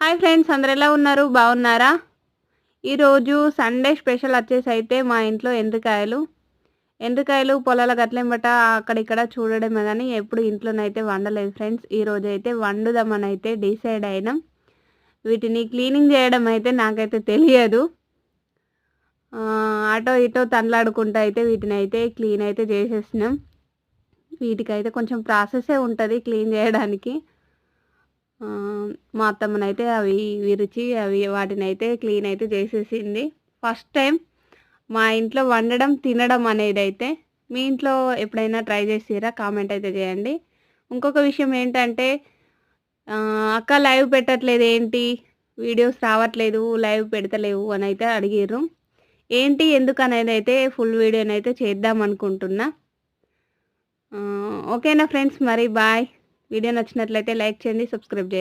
Hi friends, అందరు ఎలా ఉన్నారు? బాగున్నారా? ఈరోజు సండే స్పెషల్ వచ్చేసి అయితే మా ఇంట్లో ఎండ్రకాయలు పొలాల గట్లెంబట అక్కడిక్కడ చూడడమే కానీ ఎప్పుడు ఇంట్లోనైతే వండలేదు ఫ్రెండ్స్. ఈరోజు అయితే వండుదామని అయితే డిసైడ్ అయినాం. వీటిని క్లీనింగ్ చేయడం అయితే నాకైతే తెలియదు. అటో ఇటో తనలాడుకుంటూ అయితే వీటిని అయితే క్లీన్ అయితే చేసేసినాం. వీటికైతే కొంచెం ప్రాసెసే ఉంటుంది క్లీన్ చేయడానికి. మా అత్తమ్మనైతే అవి విరిచి వాటినైతే క్లీన్ అయితే చేసేసింది. ఫస్ట్ టైం మా ఇంట్లో వండడం, తినడం అనేదైతే. మీ ఇంట్లో ఎప్పుడైనా ట్రై చేసిర్రా? కామెంట్ అయితే చేయండి. ఇంకొక విషయం ఏంటంటే అక్క లైవ్ పెట్టట్లేదు ఏంటి? వీడియోస్ రావట్లేదు, లైవ్ పెడతలేవు అని అయితే అడిగిర్రు. ఏంటి ఎందుకనేది అయితే ఫుల్ వీడియోనైతే చేద్దాం అనుకుంటున్నా. ఓకేనా ఫ్రెండ్స్, మరి బాయ్. వీడియో నచ్చినట్లయితే లైక్ చేయండి, సబ్స్క్రైబ్ చేయండి.